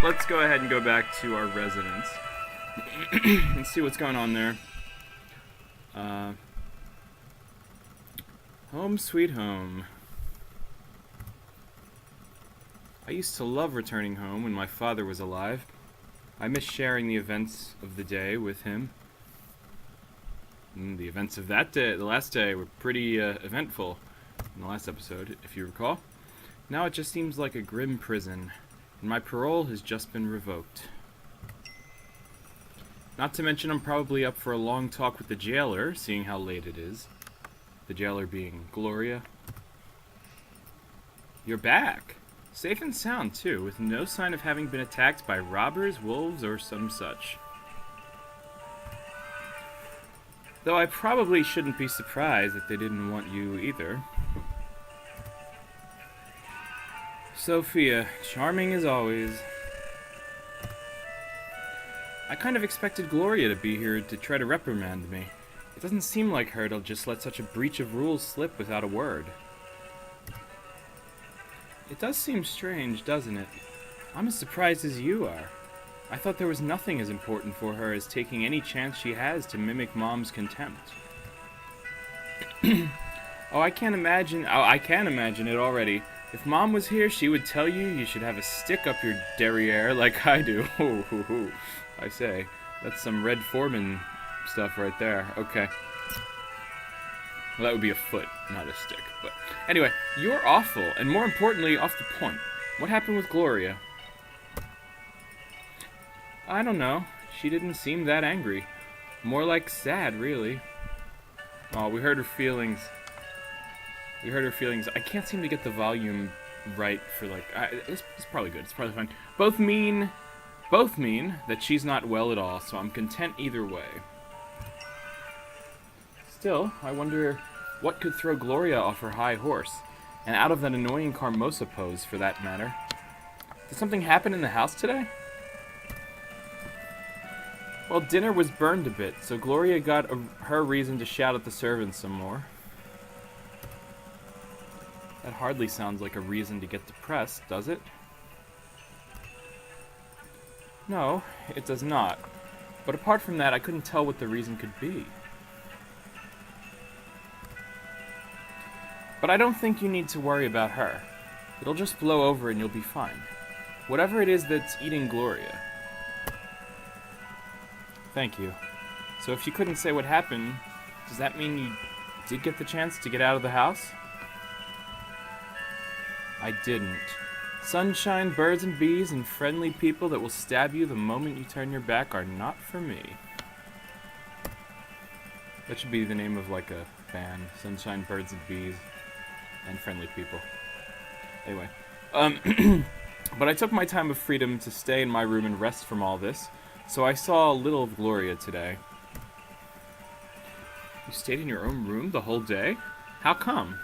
let's go ahead and go back to our residence and see what's going on there. Home sweet home. I used to love returning home when my father was alive. I miss sharing the events of the day with him. The events of that day, the last day, were pretty eventful in the last episode, if you recall. Now it just seems like a grim prison, and my parole has just been revoked. Not to mention I'm probably up for a long talk with the jailer, seeing how late it is. The jailer being Gloria. You're back! Safe and sound, too, with no sign of having been attacked by robbers, wolves, or some such. Though I probably shouldn't be surprised that they didn't want you either. Sophia, charming as always. I kind of expected Gloria to be here to try to reprimand me. It doesn't seem like her to just let such a breach of rules slip without a word. It does seem strange, doesn't it? I'm as surprised as you are. I thought there was nothing as important for her as taking any chance she has to mimic Mom's contempt. I can imagine it already. If Mom was here, she would tell you should have a stick up your derriere like I do. I say, that's some Red Foreman stuff right there. Okay. Well, that would be a foot, not a stick. But anyway, you're awful, and more importantly, off the point. What happened with Gloria? I don't know. She didn't seem that angry. More like sad, really. Oh, we heard her feelings. I can't seem to get the volume right for it's probably good. It's probably fine. Both mean that she's not well at all, so I'm content either way. Still, I wonder what could throw Gloria off her high horse, and out of that annoying Carmosa pose, for that matter. Did something happen in the house today? Well, dinner was burned a bit, so Gloria got her reason to shout at the servants some more. That hardly sounds like a reason to get depressed, does it? No, it does not. But apart from that, I couldn't tell what the reason could be. But I don't think you need to worry about her. It'll just blow over and you'll be fine. Whatever it is that's eating Gloria. Thank you. So if you couldn't say what happened, does that mean you did get the chance to get out of the house? I didn't. Sunshine, birds and bees, and friendly people that will stab you the moment you turn your back are not for me. That should be the name of like a band. Sunshine, birds and bees, and friendly people. Anyway. But I took my time of freedom to stay in my room and rest from all this, so I saw a little of Gloria today. You stayed in your own room the whole day? How come?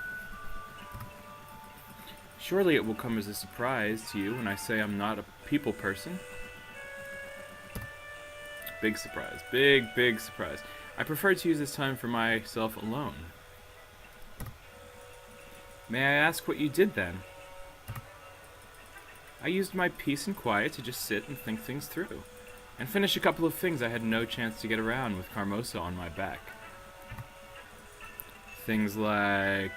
Surely it will come as a surprise to you when I say I'm not a people person. Big surprise. Big surprise. I prefer to use this time for myself alone. May I ask what you did then? I used my peace and quiet to just sit and think things through, and finish a couple of things I had no chance to get around with Carmosa on my back. Things like...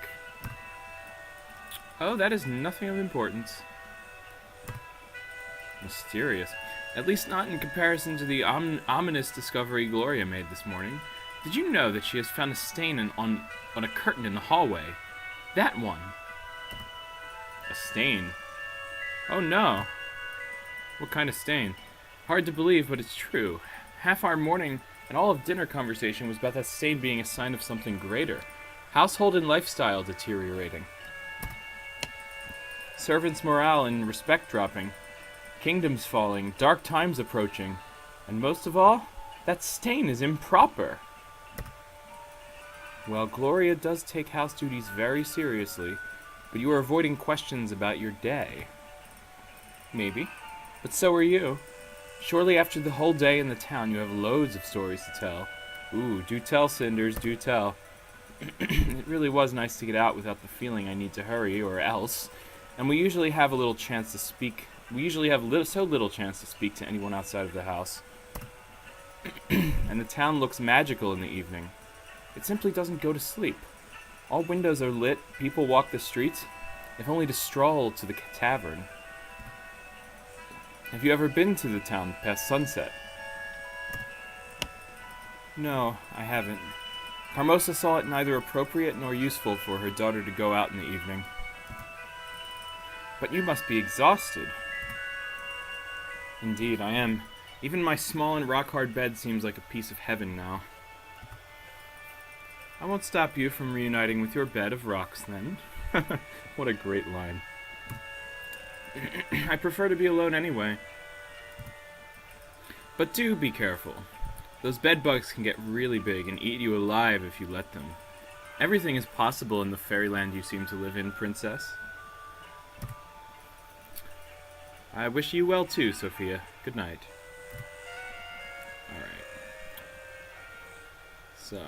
Oh, that is nothing of importance. Mysterious. At least not in comparison to the ominous discovery Gloria made this morning. Did you know that she has found a stain on a curtain in the hallway? That one. A stain? Oh no. What kind of stain? Hard to believe, but it's true. Half our morning and all of dinner conversation was about that stain being a sign of something greater. Household and lifestyle deteriorating. Servants' morale and respect dropping. Kingdoms falling. Dark times approaching. And most of all, that stain is improper. Well, Gloria does take house duties very seriously, but you are avoiding questions about your day. Maybe. But so are you. Surely after the whole day in the town you have loads of stories to tell. Ooh, do tell, Cinders, do tell. It really was nice to get out without the feeling I need to hurry, or else. And we usually have a little chance to speak We usually have so little chance to speak to anyone outside of the house. And the town looks magical in the evening. It simply doesn't go to sleep. All windows are lit, people walk the streets, if only to stroll to the tavern. Have you ever been to the town past sunset? No, I haven't. Carmosa saw it neither appropriate nor useful for her daughter to go out in the evening. But you must be exhausted. Indeed, I am. Even my small and rock-hard bed seems like a piece of heaven now. I won't stop you from reuniting with your bed of rocks, then. What a great line. I prefer to be alone anyway. But do be careful. Those bedbugs can get really big and eat you alive if you let them. Everything is possible in the fairyland you seem to live in, Princess. I wish you well too, Sophia. Good night. Alright. So.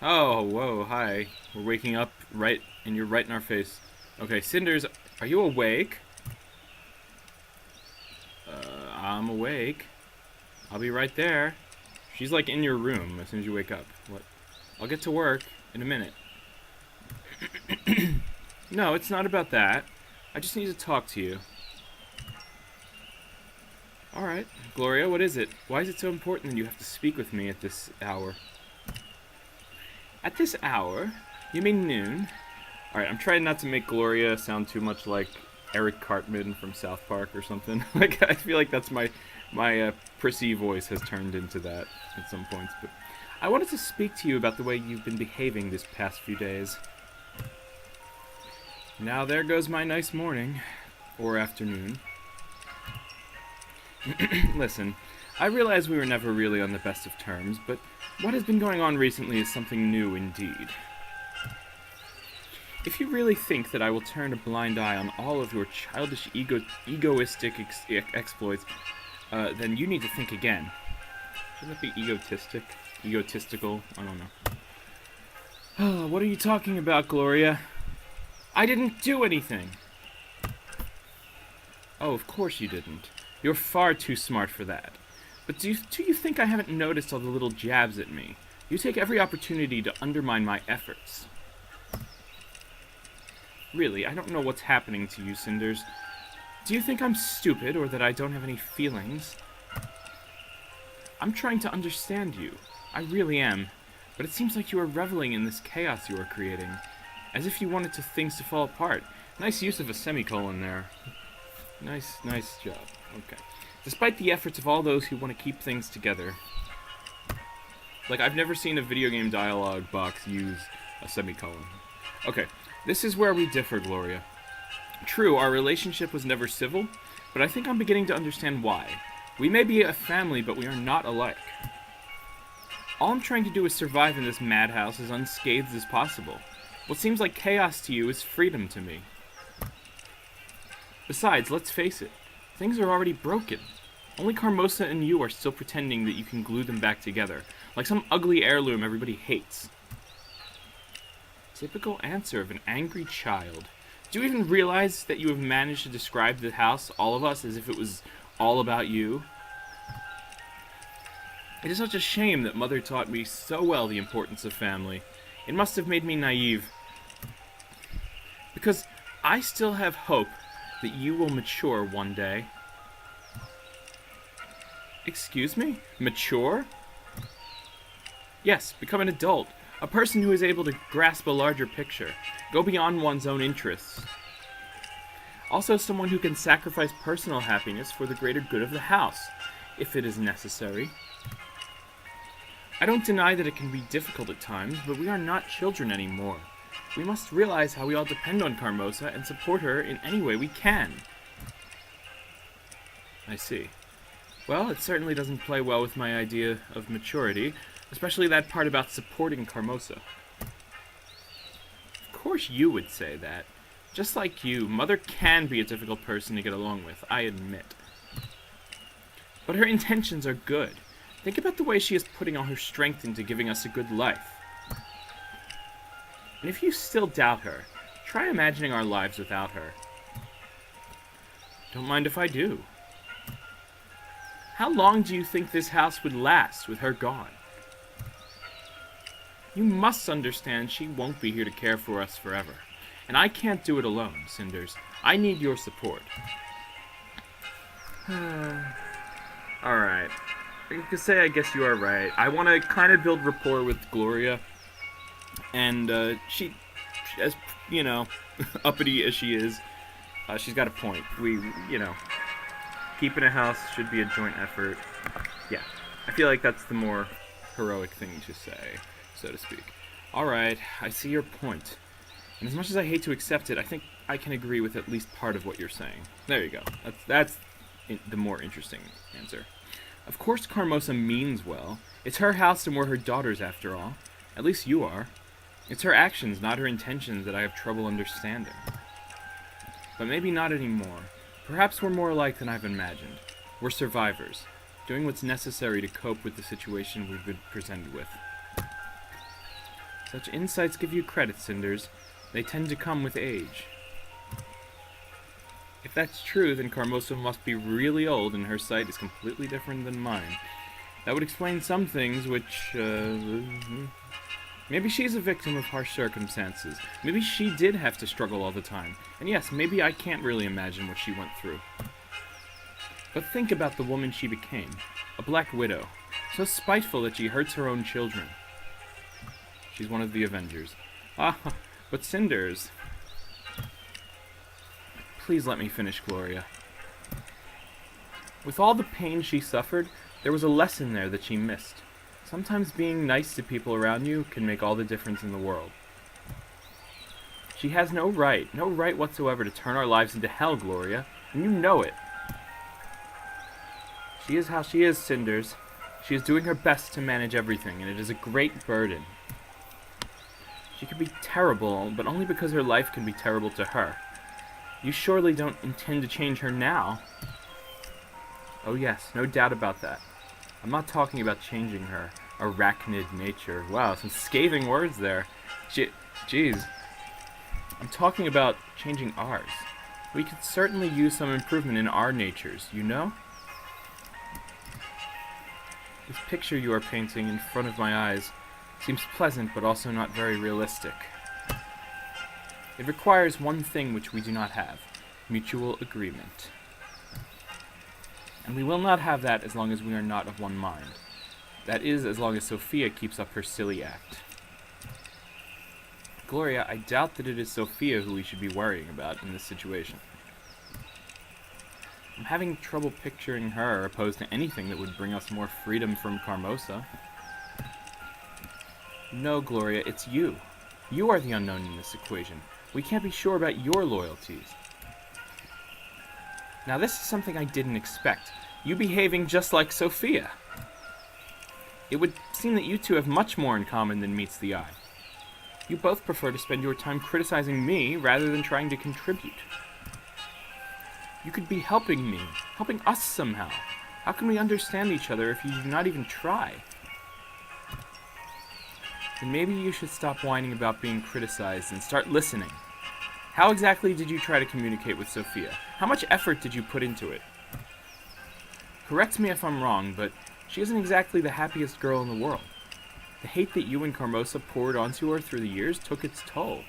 Oh, whoa, hi. We're waking up right, and you're right in our face. Okay, Cinders, are you awake? I'm awake. I'll be right there. She's like in your room as soon as you wake up. What? I'll get to work in a minute. No, it's not about that. I just need to talk to you. Alright, Gloria, what is it? Why is it so important that you have to speak with me at this hour? At this hour? You mean noon? Alright, I'm trying not to make Gloria sound too much like Eric Cartman from South Park or something. Like, I feel like that's my prissy voice has turned into that at some points. But I wanted to speak to you about the way you've been behaving this past few days. Now there goes my nice morning. Or afternoon. Listen, I realize we were never really on the best of terms, but what has been going on recently is something new indeed. If you really think that I will turn a blind eye on all of your childish, egoistic exploits, then you need to think again. Shouldn't it be egotistic? Egotistical? I don't know. Oh, what are you talking about, Gloria? I didn't do anything! Oh, of course you didn't. You're far too smart for that. But do you think I haven't noticed all the little jabs at me? You take every opportunity to undermine my efforts. Really, I don't know what's happening to you, Cinders. Do you think I'm stupid or that I don't have any feelings? I'm trying to understand you. I really am. But it seems like you are reveling in this chaos you are creating. As if you wanted things to fall apart. Nice use of a semicolon there. Nice job. Okay. Despite the efforts of all those who want to keep things together. Like, I've never seen a video game dialogue box use a semicolon. Okay. This is where we differ, Gloria. True, our relationship was never civil, but I think I'm beginning to understand why. We may be a family, but we are not alike. All I'm trying to do is survive in this madhouse as unscathed as possible. What seems like chaos to you is freedom to me. Besides, let's face it, things are already broken. Only Carmosa and you are still pretending that you can glue them back together, like some ugly heirloom everybody hates. Typical answer of an angry child. Do you even realize that you have managed to describe the house, all of us, as if it was all about you? It is such a shame that Mother taught me so well the importance of family. It must have made me naive. Because I still have hope that you will mature one day. Excuse me? Mature? Yes, become an adult. A person who is able to grasp a larger picture. Go beyond one's own interests. Also someone who can sacrifice personal happiness for the greater good of the house, if it is necessary. I don't deny that it can be difficult at times, but we are not children anymore. We must realize how we all depend on Carmosa and support her in any way we can. I see. Well, it certainly doesn't play well with my idea of maturity, especially that part about supporting Carmosa. Of course you would say that. Just like you, Mother can be a difficult person to get along with, I admit. But her intentions are good. Think about the way she is putting all her strength into giving us a good life. And if you still doubt her, try imagining our lives without her. Don't mind if I do. How long do you think this house would last with her gone? You must understand she won't be here to care for us forever. And I can't do it alone, Cinders. I need your support. Alright. I can say I guess you are right. I want to kind of build rapport with Gloria. And she, as, you know, uppity as she is, she's got a point. Keeping a house should be a joint effort. Yeah, I feel like that's the more heroic thing to say, so to speak. Alright, I see your point. And as much as I hate to accept it, I think I can agree with at least part of what you're saying. There you go. That's the more interesting answer. Of course Carmosa means well. It's her house and we're her daughters after all. At least you are. It's her actions, not her intentions, that I have trouble understanding. But maybe not anymore. Perhaps we're more alike than I've imagined. We're survivors, doing what's necessary to cope with the situation we've been presented with. Such insights give you credit, Cinders. They tend to come with age. If that's true, then Carmosa must be really old and her sight is completely different than mine. That would explain some things which, maybe she's a victim of harsh circumstances. Maybe she did have to struggle all the time. And yes, maybe I can't really imagine what she went through. But think about the woman she became. A black widow. So spiteful that she hurts her own children. She's one of the Avengers. Ah, but Cinders... Please let me finish, Gloria. With all the pain she suffered, there was a lesson there that she missed. Sometimes being nice to people around you can make all the difference in the world. She has no right whatsoever to turn our lives into hell, Gloria, and you know it. She is how she is, Cinders. She is doing her best to manage everything, and it is a great burden. She can be terrible, but only because her life can be terrible to her. You surely don't intend to change her now. Oh yes, no doubt about that. I'm not talking about changing her arachnid nature. Wow, some scathing words there. Jeez. I'm talking about changing ours. We could certainly use some improvement in our natures, you know? This picture you are painting in front of my eyes seems pleasant but also not very realistic. It requires one thing which we do not have, mutual agreement. And we will not have that as long as we are not of one mind. That is, as long as Sophia keeps up her silly act. Gloria, I doubt that it is Sophia who we should be worrying about in this situation. I'm having trouble picturing her opposed to anything that would bring us more freedom from Carmosa. No, Gloria, it's you. You are the unknown in this equation. We can't be sure about your loyalties. Now this is something I didn't expect. You behaving just like Sophia. It would seem that you two have much more in common than meets the eye. You both prefer to spend your time criticizing me rather than trying to contribute. You could be helping me, helping us somehow. How can we understand each other if you do not even try? Then maybe you should stop whining about being criticized and start listening. How exactly did you try to communicate with Sophia? How much effort did you put into it? Correct me if I'm wrong, but she isn't exactly the happiest girl in the world. The hate that you and Carmosa poured onto her through the years took its toll.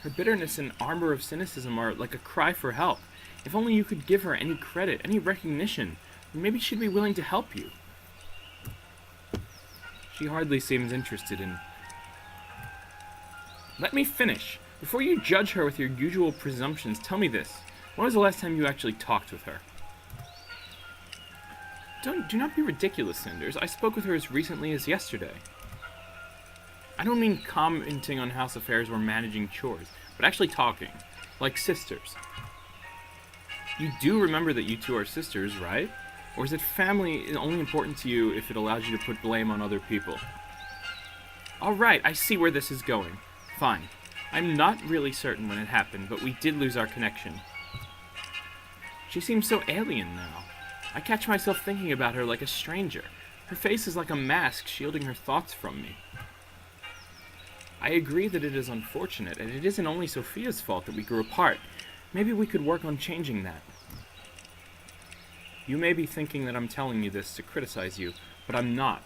Her bitterness and armor of cynicism are like a cry for help. If only you could give her any credit, any recognition, maybe she'd be willing to help you. She hardly seems interested in... Let me finish. Before you judge her with your usual presumptions, tell me this. When was the last time you actually talked with her? Do not be ridiculous, Cinders. I spoke with her as recently as yesterday. I don't mean commenting on house affairs or managing chores, but actually talking. Like sisters. You do remember that you two are sisters, right? Or is it family only important to you if it allows you to put blame on other people? Alright, I see where this is going. Fine. I'm not really certain when it happened, but we did lose our connection. She seems so alien now. I catch myself thinking about her like a stranger. Her face is like a mask shielding her thoughts from me. I agree that it is unfortunate, and it isn't only Sophia's fault that we grew apart. Maybe we could work on changing that. You may be thinking that I'm telling you this to criticize you, but I'm not.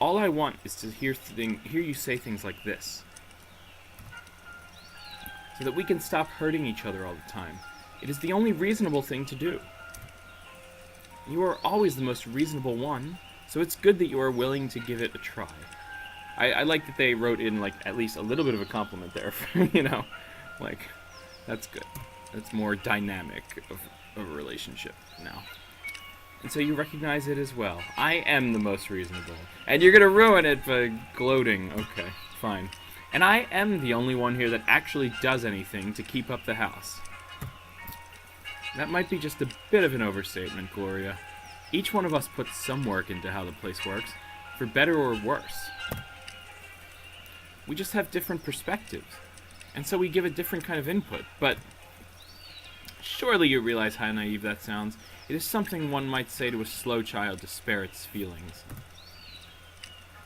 All I want is to hear you say things like this, so that we can stop hurting each other all the time. It is the only reasonable thing to do. You are always the most reasonable one, so it's good that you are willing to give it a try. I like that they wrote in, like, at least a little bit of a compliment there, you know? Like, that's good. That's more dynamic of a relationship now. And so you recognize it as well. I am the most reasonable. And you're gonna ruin it by gloating. Okay, fine. And I am the only one here that actually does anything to keep up the house. That might be just a bit of an overstatement, Gloria. Each one of us puts some work into how the place works, for better or worse. We just have different perspectives, and so we give a different kind of input, but surely you realize how naive that sounds. It is something one might say to a slow child to spare its feelings.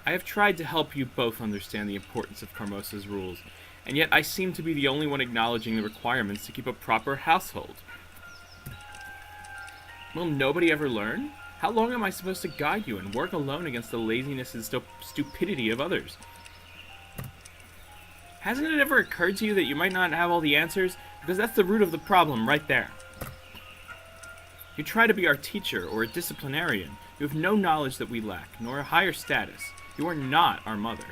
I have tried to help you both understand the importance of Carmosa's rules, and yet I seem to be the only one acknowledging the requirements to keep a proper household. Will nobody ever learn? How long am I supposed to guide you and work alone against the laziness and stupidity of others? Hasn't it ever occurred to you that you might not have all the answers? Because that's the root of the problem right there. You try to be our teacher or a disciplinarian. You have no knowledge that we lack, nor a higher status. You are not our mother.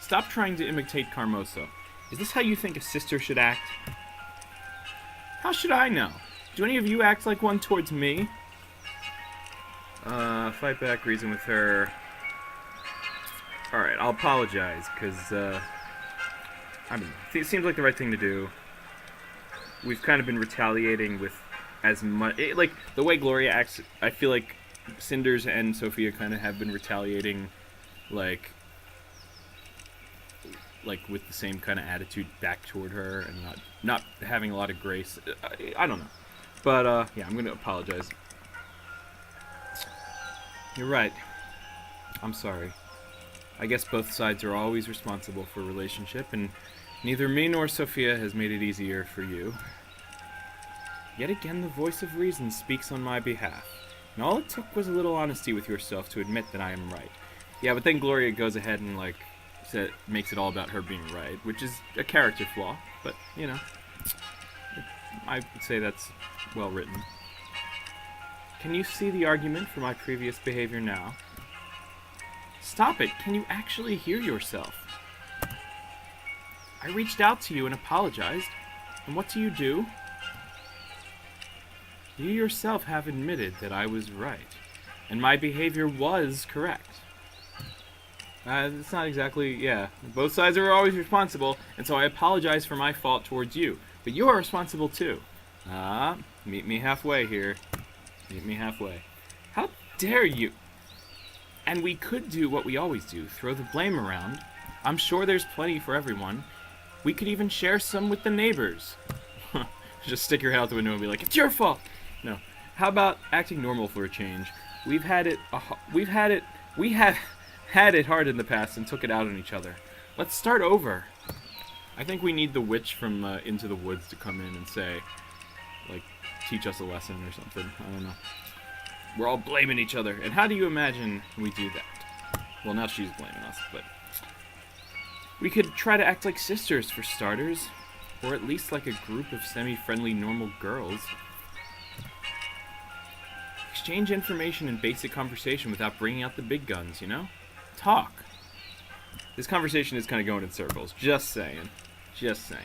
Stop trying to imitate Carmosa. Is this how you think a sister should act? How should I know? Do any of you act like one towards me? Fight back, reason with her. Alright, I'll apologize, because, I don't know. It seems like the right thing to do. We've kind of been retaliating with as much... like, the way Gloria acts, I feel like Cinders and Sophia kind of have been retaliating, like with the same kind of attitude back toward her, and not having a lot of grace. I don't know. But, yeah, I'm going to apologize. You're right. I'm sorry. I guess both sides are always responsible for a relationship, and neither me nor Sophia has made it easier for you. Yet again, the voice of reason speaks on my behalf, and all it took was a little honesty with yourself to admit that I am right. Yeah, but then Gloria goes ahead and, like, makes it all about her being right, which is a character flaw, but, you know, I would say that's well written. Can you see the argument for my previous behavior now? Stop it! Can you actually hear yourself? I reached out to you and apologized, and what do? You yourself have admitted that I was right, and my behavior was correct. It's not exactly, yeah. Both sides are always responsible, and so I apologize for my fault towards you. But you are responsible too. Meet me halfway here. Meet me halfway. How dare you? And we could do what we always do, throw the blame around. I'm sure there's plenty for everyone. We could even share some with the neighbors. Just stick your head out the window and be like, it's your fault! No. How about acting normal for a change? We have had it hard in the past and took it out on each other. Let's start over. I think we need the witch from Into the Woods to come in and say, like, teach us a lesson or something. I don't know. We're all blaming each other. And how do you imagine we do that? Well, now she's blaming us, but... we could try to act like sisters, for starters. Or at least like a group of semi-friendly normal girls. Exchange information in basic conversation without bringing out the big guns, you know? Talk. This conversation is kind of going in circles. Just saying. Just saying.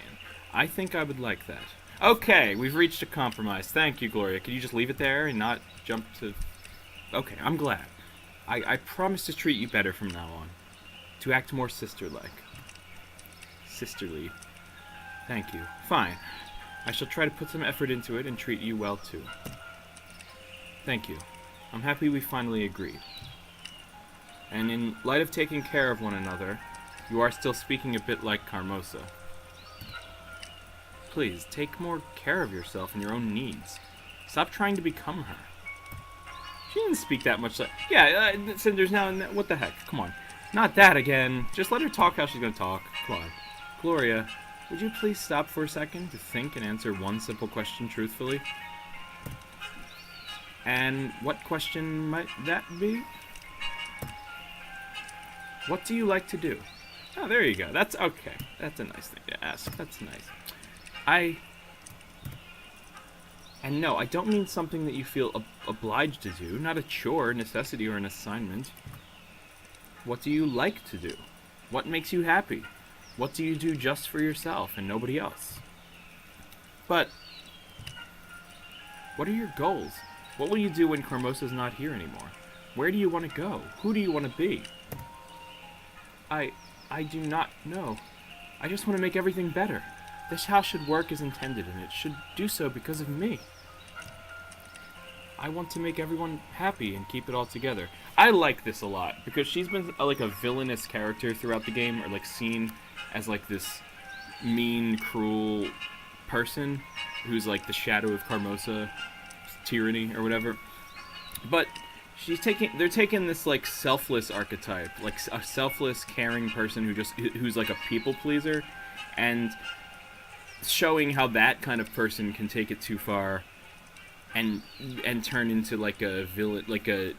I think I would like that. Okay, we've reached a compromise. Thank you, Gloria. Can you just leave it there and not jump to... Okay, I'm glad. I promise to treat you better from now on. To act more sister-like. Sisterly. Thank you. Fine. I shall try to put some effort into it and treat you well, too. Thank you. I'm happy we finally agreed. And in light of taking care of one another, you are still speaking a bit like Carmosa. Please, take more care of yourself and your own needs. Stop trying to become her. She didn't speak that much like... Yeah, Cinders now, what the heck? Come on. Not that again. Just let her talk how she's gonna talk. Come on. Gloria, Would you please stop for a second to think and answer one simple question truthfully? And what question might that be? What do you like to do? Oh, there you go. That's okay. That's a nice thing to ask. That's nice. And no, I don't mean something that you feel obliged to do, not a chore, necessity, or an assignment. What do you like to do? What makes you happy? What do you do just for yourself and nobody else? But what are your goals? What will you do when Carmosa's not here anymore? Where do you want to go? Who do you want to be? I do not know. I just want to make everything better. This house should work as intended, and it should do so because of me. I want to make everyone happy and keep it all together. I like this a lot, because she's been like a villainous character throughout the game, or like seen as like this mean, cruel person who's like the shadow of Carmosa tyranny or whatever. But they're taking this like selfless archetype, like a selfless, caring person who's like a people pleaser, and showing how that kind of person can take it too far and turn into like a villain, like a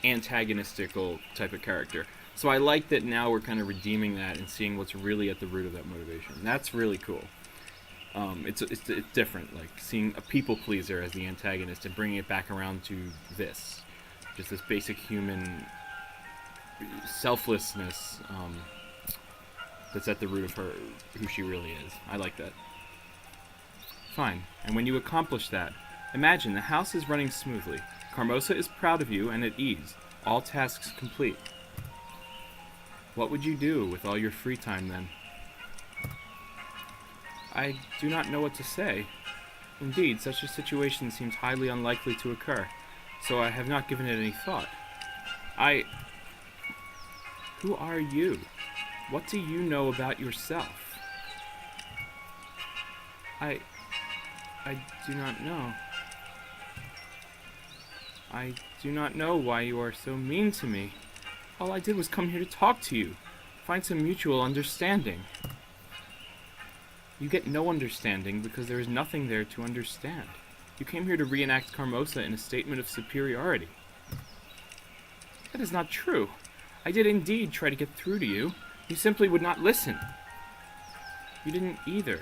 antagonistical type of character. So I like that now we're kind of redeeming that and seeing what's really at the root of that motivation. That's really cool. It's different, like seeing a people pleaser as the antagonist and bringing it back around to this, just this basic human selflessness that's at the root of her, who she really is. I like that. Fine. And when you accomplish that, imagine the house is running smoothly. Carmosa is proud of you and at ease. All tasks complete. What would you do with all your free time then? I do not know what to say. Indeed, such a situation seems highly unlikely to occur, so I have not given it any thought. Who are you? What do you know about yourself? I do not know. I do not know why you are so mean to me. All I did was come here to talk to you, find some mutual understanding. You get no understanding because there is nothing there to understand. You came here to reenact Carmosa in a statement of superiority. That is not true. I did indeed try to get through to you. You simply would not listen. You didn't either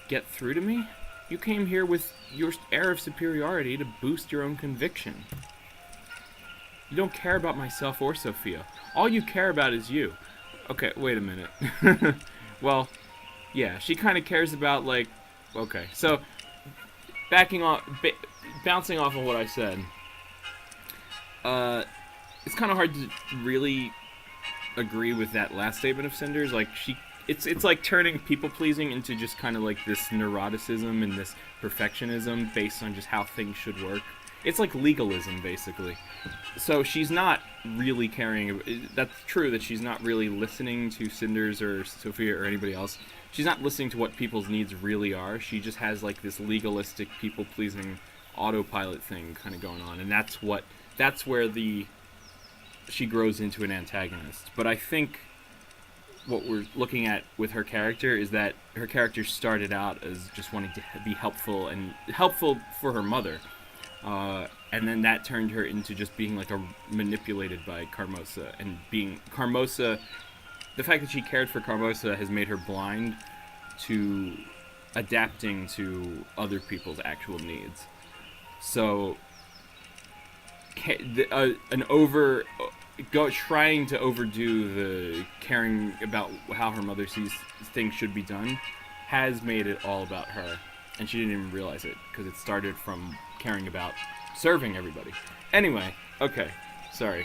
get through to me. You came here with your air of superiority to boost your own conviction. You don't care about myself or Sophia. All you care about is you. Okay, wait a minute. Well, yeah, she kind of cares about, like... Okay, so, bouncing off of what I said, it's kind of hard to really agree with that last statement of Cinders. Like, it's like turning people-pleasing into just kind of like this neuroticism and this perfectionism based on just how things should work. It's like legalism, basically. So she's not really caring. That's true that she's not really listening to Cinders or Sophia or anybody else. She's not listening to what people's needs really are. She just has like this legalistic, people-pleasing autopilot thing kind of going on, and that's where she grows into an antagonist. But I think what we're looking at with her character is that her character started out as just wanting to be helpful for her mother. And then that turned her into just being like manipulated by Carmosa, and being Carmosa. The fact that she cared for Carmosa has made her blind to adapting to other people's actual needs. So, trying to overdo the caring about how her mother sees things should be done has made it all about her, and she didn't even realize it because it started from caring about serving everybody. Anyway, okay, sorry.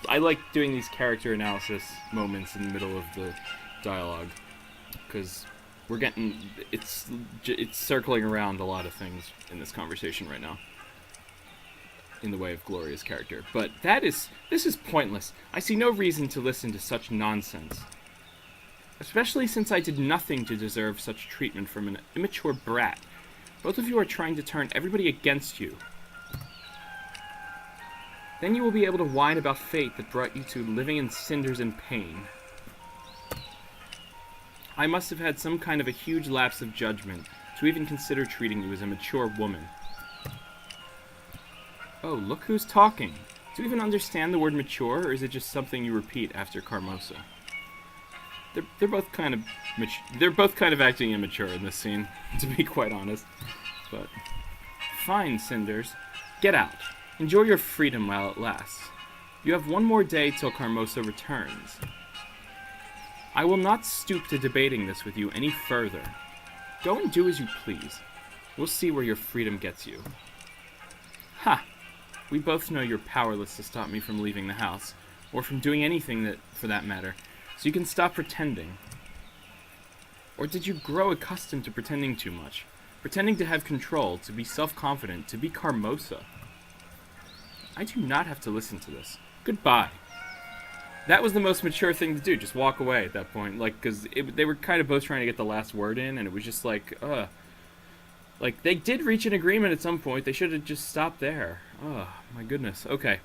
I like doing these character analysis moments in the middle of the dialogue because it's circling around a lot of things in this conversation right now in the way of Gloria's character. But this is pointless. I see no reason to listen to such nonsense, especially since I did nothing to deserve such treatment from an immature brat. Both of you are trying to turn everybody against you. Then you will be able to whine about fate that brought you to living in cinders and pain. I must have had some kind of a huge lapse of judgment to even consider treating you as a mature woman. Oh, look who's talking. Do you even understand the word mature, or is it just something you repeat after Carmosa? They're both kind of acting immature in this scene, to be quite honest. But fine, Cinders. Get out. Enjoy your freedom while it lasts. You have one more day till Carmosa returns. I will not stoop to debating this with you any further. Go and do as you please. We'll see where your freedom gets you. Ha! We both know you're powerless to stop me from leaving the house, or from doing anything for that matter, so you can stop pretending. Or did you grow accustomed to pretending too much? Pretending to have control, to be self-confident, to be Carmosa? I do not have to listen to this. Goodbye. That was the most mature thing to do, just walk away at that point. Like, because they were kind of both trying to get the last word in, and it was just like, Like, they did reach an agreement at some point. They should have just stopped there. Oh, my goodness. Okay.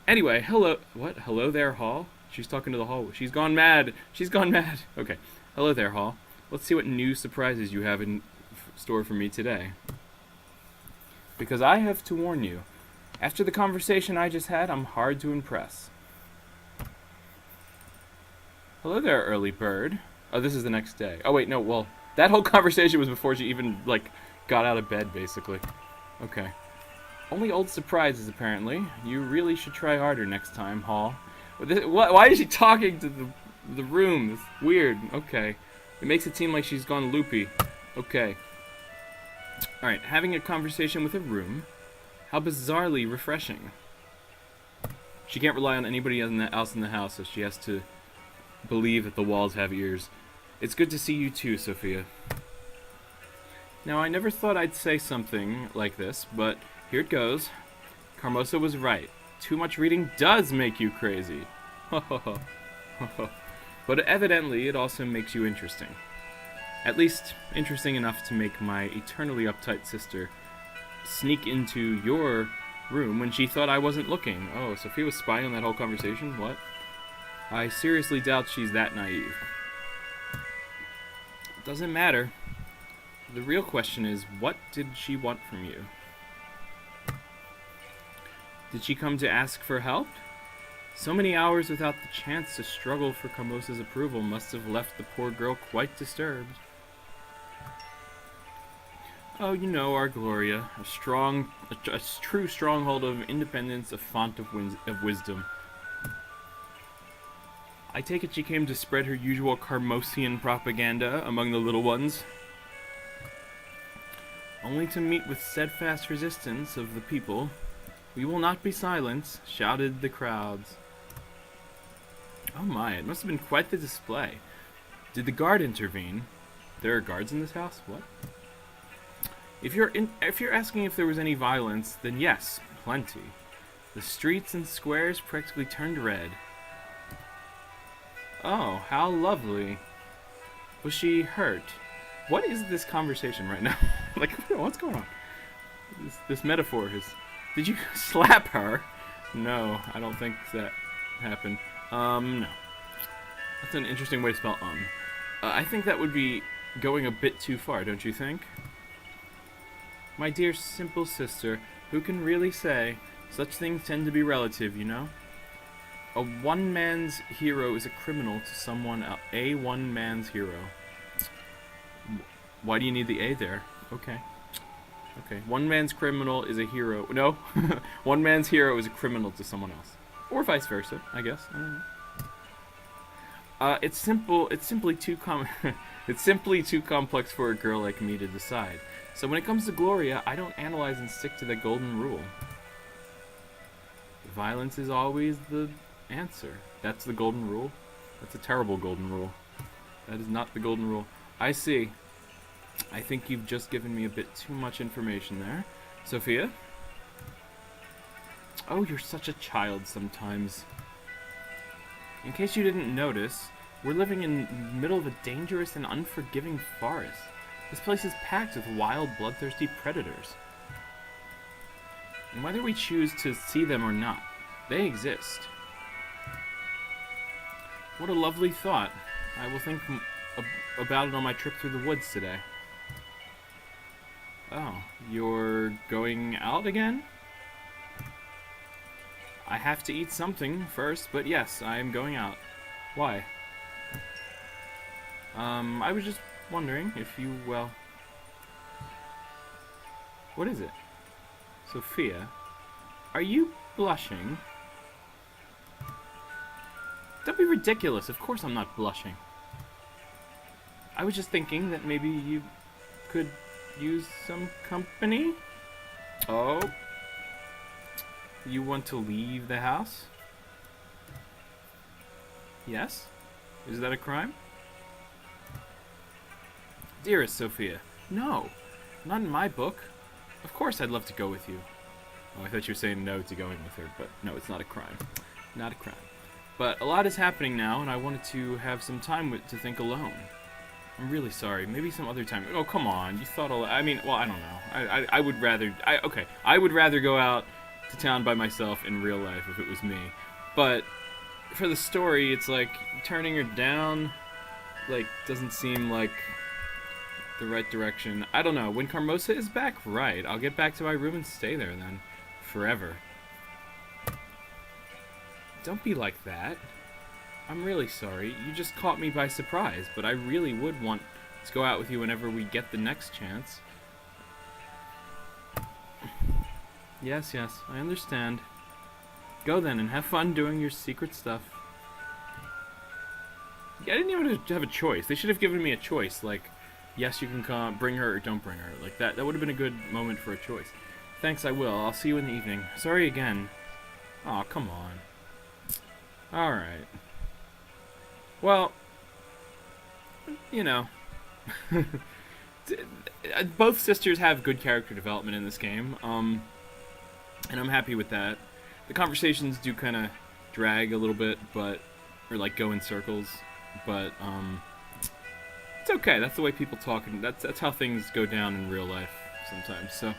Anyway, hello... What? Hello there, Hall? She's talking to the hall. She's gone mad. She's gone mad. Okay. Hello there, Hall. Let's see what new surprises you have in store for me today. Because I have to warn you. After the conversation I just had, I'm hard to impress. Hello there, early bird. Oh, this is the next day. Oh, wait, no, well, that whole conversation was before she even, like, got out of bed, basically. Okay. Only old surprises, apparently. You really should try harder next time, Hall. Why is she talking to the room? It's weird. Okay. It makes it seem like she's gone loopy. Okay. Alright, having a conversation with a room. How bizarrely refreshing. She can't rely on anybody else in the house, so she has to believe that the walls have ears. It's good to see you too, Sophia. Now, I never thought I'd say something like this, but here it goes. Carmosa was right. Too much reading does make you crazy. But evidently, it also makes you interesting. At least, interesting enough to make my eternally uptight sister sneak into your room when she thought I wasn't looking. Oh, Sophia was spying on that whole conversation? What? I seriously doubt she's that naive. It doesn't matter. The real question is, what did she want from you? Did she come to ask for help? So many hours without the chance to struggle for Carmosa's approval must have left the poor girl quite disturbed. Oh, you know, our Gloria, a true stronghold of independence, a font of wisdom. I take it she came to spread her usual Carmosian propaganda among the little ones, only to meet with steadfast resistance of the people. We will not be silent, shouted the crowds. Oh my, it must have been quite the display. Did the guard intervene? There are guards in this house? What? If you're asking if there was any violence, then yes, plenty. The streets and squares practically turned red. Oh, how lovely. Was she hurt? What is this conversation right now? Like, what's going on? This metaphor is... Did you slap her? No, I don't think that happened. No. That's an interesting way to spell I think that would be going a bit too far, don't you think? My dear simple sister, who can really say? Such things tend to be relative, you know? A one-man's hero is a criminal to someone else. A one-man's hero. Why do you need the A there? Okay. Okay. One man's criminal is a hero. No. One man's hero is a criminal to someone else. Or vice versa, I guess. I don't know. It's simple. It's simply too It's simply too complex for a girl like me to decide. So when it comes to Gloria, I don't analyze and stick to the golden rule. Violence is always the answer. That's the golden rule. That's a terrible golden rule. That is not the golden rule. I see. I think you've just given me a bit too much information there. Sophia? Oh, you're such a child sometimes. In case you didn't notice, we're living in the middle of a dangerous and unforgiving forest. This place is packed with wild, bloodthirsty predators. And whether we choose to see them or not, they exist. What a lovely thought. I will think about it on my trip through the woods today. Oh, you're going out again? I have to eat something first, but yes, I am going out. Why? I was just wondering if you, well... What is it? Sophia? Are you blushing? Don't be ridiculous. Of course I'm not blushing. I was just thinking that maybe you could use some company? Oh? You want to leave the house? Yes? Is that a crime? Dearest Sophia, no. Not in my book. Of course I'd love to go with you. Oh, I thought you were saying no to going with her, but no, it's not a crime. Not a crime. But a lot is happening now, and I wanted to have some time to think alone. I'm really sorry. Maybe some other time. Oh, come on. You thought I mean, well, I don't know. I would rather... okay. I would rather go out to town by myself in real life if it was me. But for the story, it's like turning her down, like, doesn't seem like the right direction. I don't know. When Carmosa is back, right. I'll get back to my room and stay there then. Forever. Don't be like that. I'm really sorry. You just caught me by surprise, but I really would want to go out with you whenever we get the next chance. Yes, I understand. Go then and have fun doing your secret stuff. Yeah, I didn't even have a choice. They should have given me a choice, like, yes, you can come, bring her or don't bring her. Like, that would have been a good moment for a choice. Thanks, I will. I'll see you in the evening. Sorry again. Aw, come on. Alright. Well, you know, both sisters have good character development in this game, and I'm happy with that. The conversations do kind of drag a little bit, or like go in circles, but it's okay. That's the way people talk, and that's how things go down in real life sometimes. So